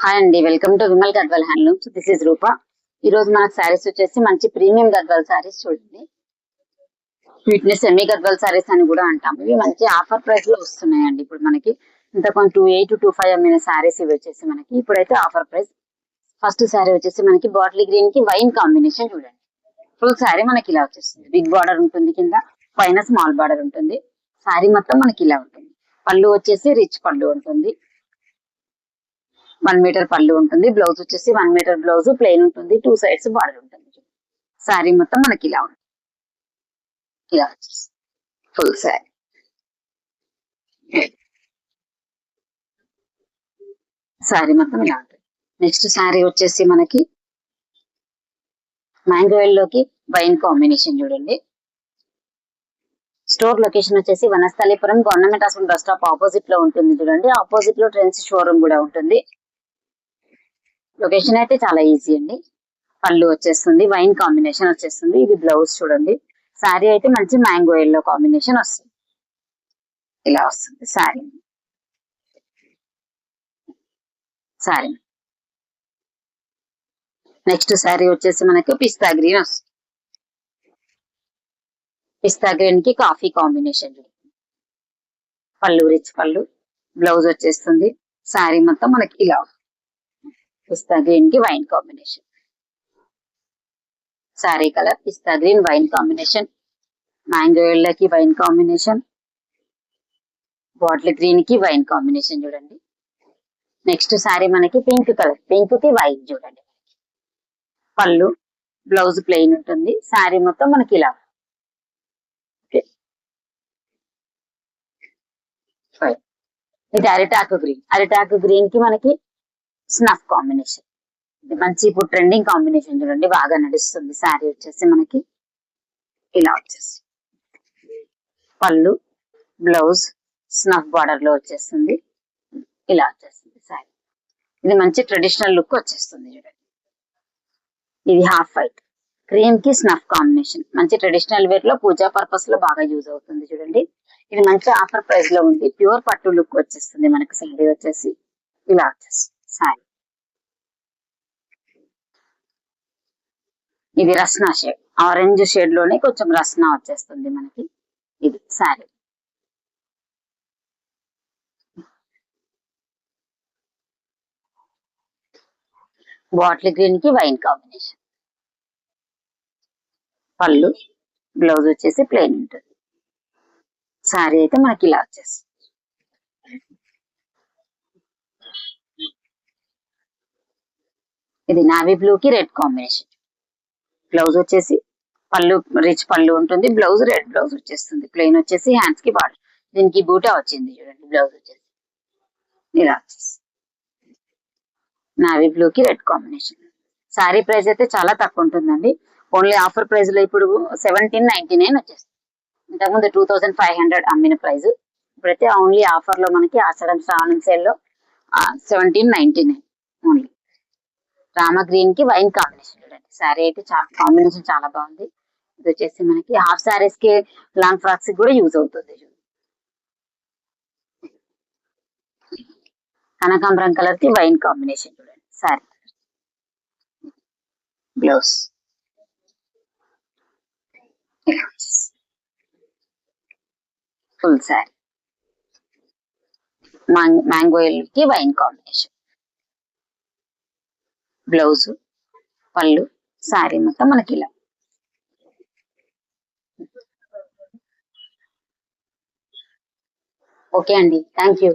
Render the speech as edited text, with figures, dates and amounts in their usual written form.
Hi అండి, welcome to Vimal Gadwal handlooms. This is Rupa. ఈ రోజు మనకు శారీస్ వచ్చేసి మంచి ప్రీమియం గద్వాల్ శారీస్ చూడండి. వీటిని సెమీ గద్వాల్ శారీస్ అని కూడా అంటాం. ఇవి మంచి ఆఫర్ ప్రైస్ లో వస్తున్నాయండి. ఇప్పుడు మనకి ఇంత కొంచెం 2825 అమ్మిన శారీస్ ఇవి వచ్చేసి మనకి ఇప్పుడైతే ఆఫర్ ప్రైస్. ఫస్ట్ శారీ వచ్చేసి మనకి బాటిల్ గ్రీన్ కి వైన్ కాంబినేషన్ చూడండి. ఫుల్ శారీ మనకి ఇలా వచ్చేస్తుంది. బిగ్ బార్డర్ ఉంటుంది, కింద పైన స్మాల్ బార్డర్ ఉంటుంది. శారీ మొత్తం మనకి ఇలా ఉంటుంది. పళ్ళు వచ్చేసి రిచ్ పళ్ళు ఉంటుంది. 1 మీటర్ పళ్ళు ఉంటుంది. బ్లౌజ్ వచ్చేసి 1 మీటర్ బ్లౌజ్ ప్లెయిన్ ఉంటుంది. 2 సైడ్స్ బార్డర్ ఉంటుంది. శారీ మొత్తం మనకి ఇలా ఉంటుంది. ఇలా వచ్చేసి ఫుల్ శారీ. శారీ మొత్తం ఇలా ఉంటుంది. నెక్స్ట్ శారీ వచ్చేసి మనకి మ్యాంగో ఎల్లోకి వైన్ కాంబినేషన్ చూడండి. స్టోర్ లొకేషన్ వచ్చేసి Vanasthalipuram government hospital bus stop opposite లో ఉంటుంది చూడండి. ఆపోజిట్ లో ట్రెండ్స్ షోరూమ్ కూడా ఉంటుంది. లొకేషన్ అయితే చాలా ఈజీ అండి. పళ్ళు వచ్చేస్తుంది, వైన్ కాంబినేషన్ వచ్చేస్తుంది. ఇది బ్లౌజ్ చూడండి. శారీ అయితే మంచి మ్యాంగో ఎల్లో కాంబినేషన్ వస్తుంది. ఇలా వస్తుంది శారీ. శారీ నెక్స్ట్ శారీ వచ్చేసి మనకి పిస్తా గ్రీన్ వస్తుంది. పిస్తా గ్రీన్ కి కాఫీ కాంబినేషన్ చూడండి. పళ్ళు రిచ్ పళ్ళు, బ్లౌజ్ వచ్చేస్తుంది. శారీ మొత్తం మనకి ఇలా పిస్తా గ్రీన్ కి wine combination. Sari colour pista green wine combination, mango yellow కి వైన్ కాంబినేషన్, బాటిల్ గ్రీన్ కి వైన్ కాంబినేషన్ చూడండి. నెక్స్ట్ శారీ మనకి పింక్ కలర్, పింక్ కి వైట్ చూడండి. పళ్ళు, బ్లౌజ్ ప్లెయిన్ ఉంటుంది. శారీ మొత్తం మనకి ఇలా. ఇది అరిటాకు గ్రీన్, అరిటాకు గ్రీన్ కి మనకి స్నఫ్ కాంబినేషన్. ఇది మంచి ఇప్పుడు ట్రెండింగ్ కాంబినేషన్ చూడండి, బాగా నడుస్తుంది. శారీ వచ్చేసి మనకి ఇలా వచ్చేసి పళ్ళు, బ్లౌజ్ స్నఫ్ బార్డర్ లో వచ్చేస్తుంది. ఇలా వచ్చేస్తుంది శారీ. ఇది మంచి ట్రెడిషనల్ లుక్ వచ్చేస్తుంది చూడండి. ఇది హాఫ్ వైట్, క్రీమ్ కి స్నఫ్ కాంబినేషన్. మంచి ట్రెడిషనల్ వేర్ లో పూజా పర్పస్ లో బాగా యూజ్ అవుతుంది చూడండి. ఇది మంచి ఆఫర్ ప్రైస్ లో ఉంది. ప్యూర్ పట్టు లుక్ వచ్చేస్తుంది మనకి. శారీ వచ్చేసి ఇలా వచ్చేస్తుంది శారీ. ఇది రస్నా షేడ్, ఆరెంజ్ షేడ్ లోనే కొంచెం రస్నా వచ్చేస్తుంది మనకి. ఇది శారీ. బాటిల్ గ్రీన్ కి వైన్ కాంబినేషన్. పళ్ళు, బ్లౌజ్ వచ్చేసి ప్లెయిన్ ఉంటుంది. శారీ అయితే మనకి ఇలా వచ్చేస్తుంది. ఇది నావీ బ్లూ కి రెడ్ కాంబినేషన్. బ్లౌజ్ వచ్చేసి పళ్ళు రిచ్ పళ్ళు ఉంటుంది. బ్లౌజ్ రెడ్ బ్లౌజ్ వచ్చేస్తుంది. ప్లెయిన్ వచ్చేసి హ్యాండ్స్ కి బార్డర్. దీనికి బూటా వచ్చింది చూడండి. బ్లౌజ్ వచ్చేసి ఇలా వచ్చేసి నావీ బ్లూ కి రెడ్ కాంబినేషన్. శారీ ప్రైస్ అయితే చాలా తక్కువ ఉంటుందండి. ఓన్లీ ఆఫర్ ప్రైస్ లో ఇప్పుడు 1799 వచ్చేస్తుంది. ఇంతకుముందు 2500 అమ్మిన ప్రైస్. ఇప్పుడైతే ఓన్లీ ఆఫర్ లో మనకి ఆషాఢం శ్రావణం సేల్ లో 1799 ఓన్లీ. రామా గ్రీన్ కి వైన్ కాంబినేషన్ చూడండి. శారీ అయితే కాంబినేషన్ చాలా బాగుంది. ఇది వచ్చేసి మనకి హాఫ్ శారీస్ కి, లాంగ్ ఫ్రాక్స్ కూడా యూజ్ అవుతుంది. కనకాంబరం కలర్ కి వైన్ కాంబినేషన్ చూడండి. Sari blouse full sari. Mango కి వైన్ కాంబినేషన్. బ్లౌజ్, పళ్ళు, శారీ మొత్తం మనకి ఇలా. ఓకే అండి, థ్యాంక్ యూ.